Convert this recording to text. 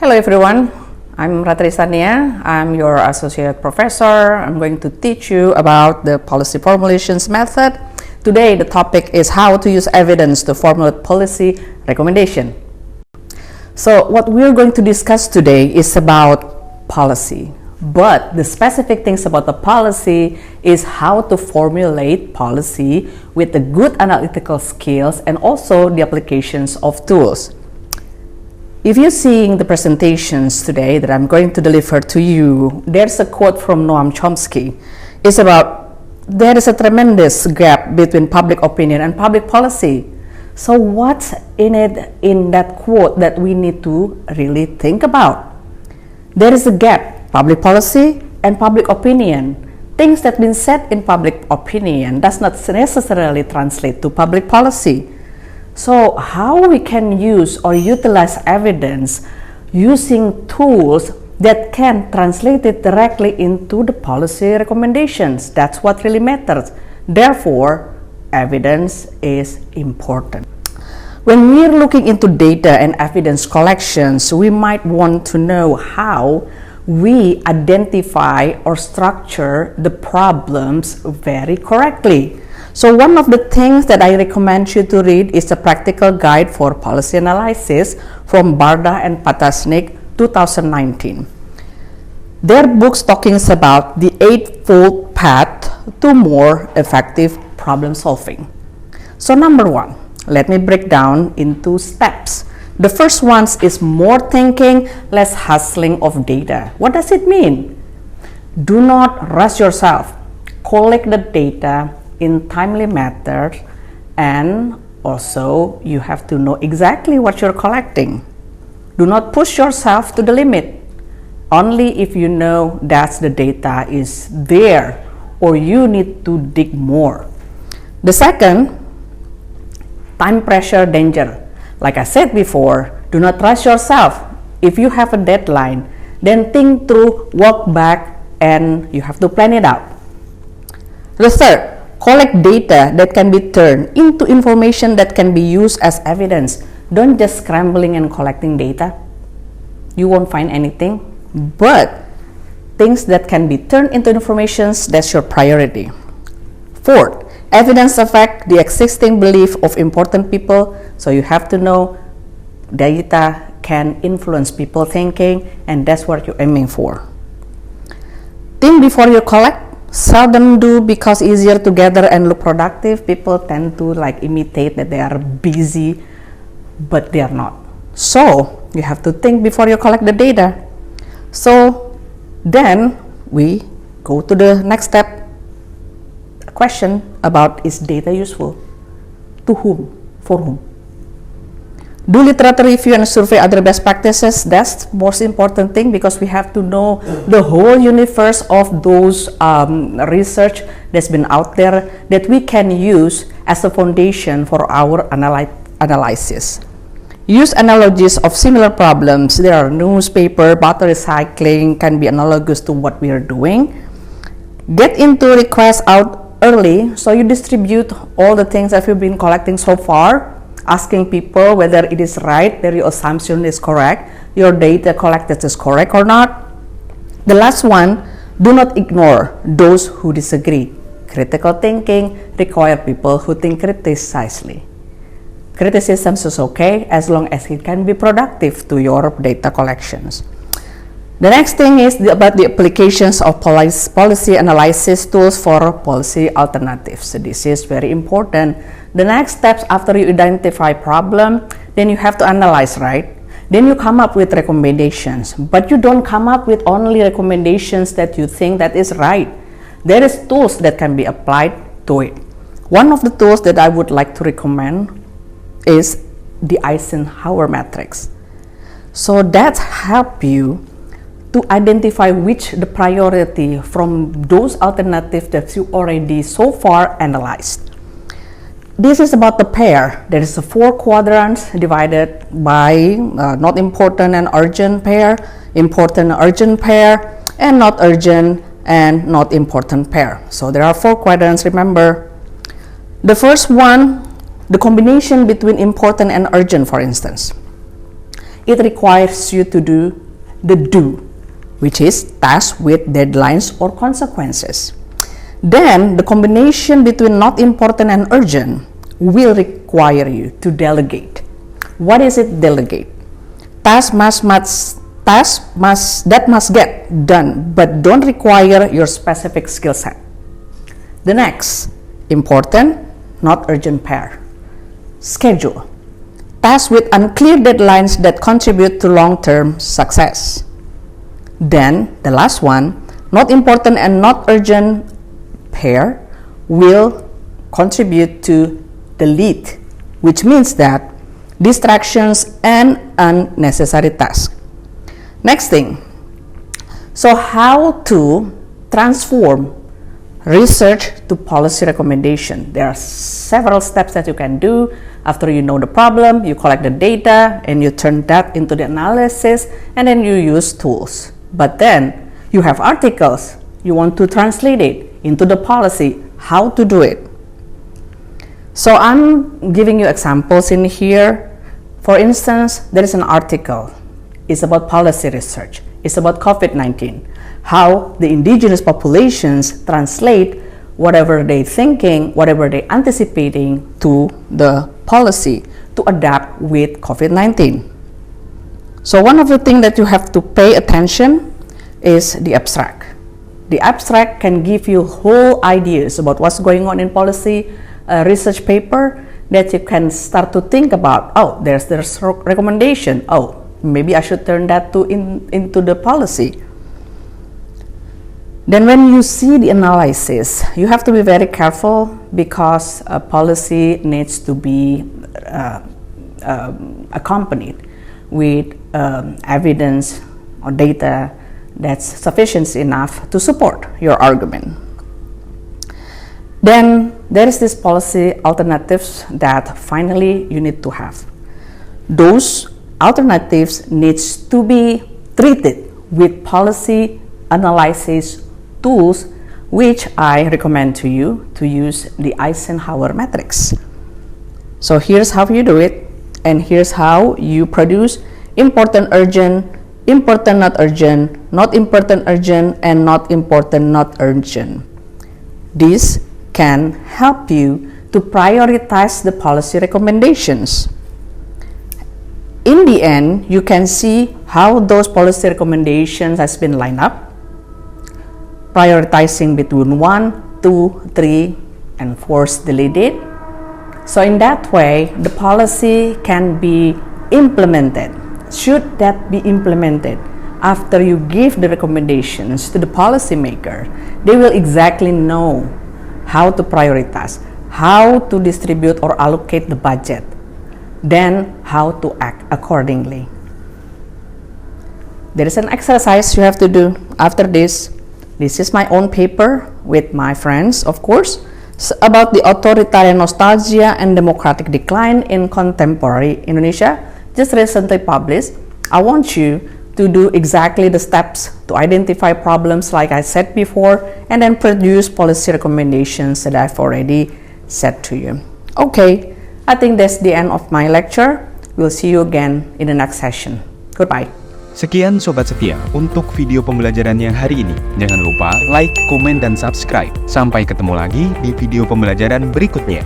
Hello everyone, I'm Ratri Istania. I'm your associate professor. I'm going to teach you about the policy formulations method. Today the topic is how to use evidence to formulate policy recommendation. So what we're going to discuss today is about policy, but the specific things about the policy is how to formulate policy with the good analytical skills and also the applications of tools. If you're seeing the presentations today that I'm going to deliver to you, there's a quote from Noam Chomsky. It's about there is a tremendous gap between public opinion and public policy. So what's in it in that quote that we need to really think about? There is a gap, public policy and public opinion. Things that have been said in public opinion does not necessarily translate to public policy. So how we can use or utilize evidence using tools that can translate it directly into the policy recommendations. That's what really matters. Therefore, evidence is important. When we're looking into data and evidence collections, we might want to know how we identify or structure the problems very correctly. So one of the things that I recommend you to read is the Practical Guide for Policy Analysis from Barda and Patasnik, 2019. Their books talking about the 8-fold path to more effective problem solving. So number one, let me break down into steps. The first one is more thinking, less hustling of data. What does it mean? Do not rush yourself. Collect the data in timely manner, and also you have to know exactly what you're collecting. Do not push yourself to the limit. Only if you know that the data is there or you need to dig more. The second, time pressure danger. Like I said before, do not rush yourself. If you have a deadline, then think through, walk back, and you have to plan it out. The third, collect data that can be turned into information that can be used as evidence. Don't just scrambling and collecting data. You won't find anything, but things that can be turned into information, that's your priority. Fourth, evidence affect the existing belief of important people. So you have to know data can influence people thinking, and that's what you're aiming for. Think before you collect. Seldom do because easier to gather and look productive. People tend to imitate that they are busy, but they are not. So you have to think before you collect the data. So then we go to the next step. A question about, is data useful? To whom? For whom? Do literature review and survey other best practices. That's the most important thing, because we have to know the whole universe of those research that's been out there that we can use as a foundation for our analysis. Use analogies of similar problems. There are newspaper, bottle recycling can be analogous to what we are doing. Get into requests out early, so you distribute all the things that you've been collecting so far, asking people whether it is right, whether your assumption is correct, your data collected is correct or not. The last one, do not ignore those who disagree. Critical thinking requires people who think critically. Criticism is okay as long as it can be productive to your data collections. The next thing is about the applications of policy analysis tools for policy alternatives. So this is very important. The next steps after you identify problem, then you have to analyze, right? Then you come up with recommendations, but you don't come up with only recommendations that you think that is right. There is tools that can be applied to it. One of the tools that I would like to recommend is the Eisenhower matrix. So that help you to identify which the priority from those alternatives that you already so far analyzed. This is about the pair. There is 4 quadrants divided by not important and urgent pair, important urgent pair, and not urgent and not important pair. So there are 4 quadrants, remember. The first one, the combination between important and urgent, for instance. it requires you to do the do, which is tasks with deadlines or consequences. Then the combination between not important and urgent will require you to delegate. What is it delegate? Tasks that must get done but don't require your specific skill set. The next, important, not urgent pair. Schedule. Tasks with unclear deadlines that contribute to long-term success. Then, the last one, not important and not urgent pair will contribute to delete, which means that distractions and unnecessary tasks. Next thing, so how to transform research to policy recommendation. There are several steps that you can do. After you know the problem, you collect the data and you turn that into the analysis, and then you use tools. But then you have articles, you want to translate it into the policy, how to do it. So I'm giving you examples in here. For instance, there is an article. It's about policy research. It's about COVID-19, how the indigenous populations translate whatever they're thinking, whatever they're anticipating to the policy to adapt with COVID-19. So one of the things that you have to pay attention is the abstract. The abstract can give you whole ideas about what's going on in policy research paper that you can start to think about. Oh, there's recommendation. Oh, maybe I should turn that into the policy. Then when you see the analysis, you have to be very careful because a policy needs to be accompanied with evidence or data that's sufficient enough to support your argument. Then there is this policy alternatives that finally you need to have. Those alternatives needs to be treated with policy analysis tools, which I recommend to you to use the Eisenhower matrix. So here's how you do it, and here's how you produce important, urgent, important, not urgent, not important, urgent, and not important, not urgent. This can help you to prioritize the policy recommendations. In the end, you can see how those policy recommendations has been lined up, prioritizing between 1, 2, 3, and 4's deleted. So in that way, the policy can be implemented. Should that be implemented after you give the recommendations to the policymaker, they will exactly know how to prioritize, how to distribute or allocate the budget, then how to act accordingly. There is an exercise you have to do after this. This is my own paper with my friends, of course, about the authoritarian nostalgia and democratic decline in contemporary Indonesia, just recently published. I want you to do exactly the steps to identify problems like I said before, and then produce policy recommendations that I've already said to you. Okay, I think that's the end of my lecture. We'll see you again in the next session. Goodbye. Sekian Sobat Setia untuk video pembelajaran yang hari ini. Jangan lupa like, komen, dan subscribe. Sampai ketemu lagi di video pembelajaran berikutnya.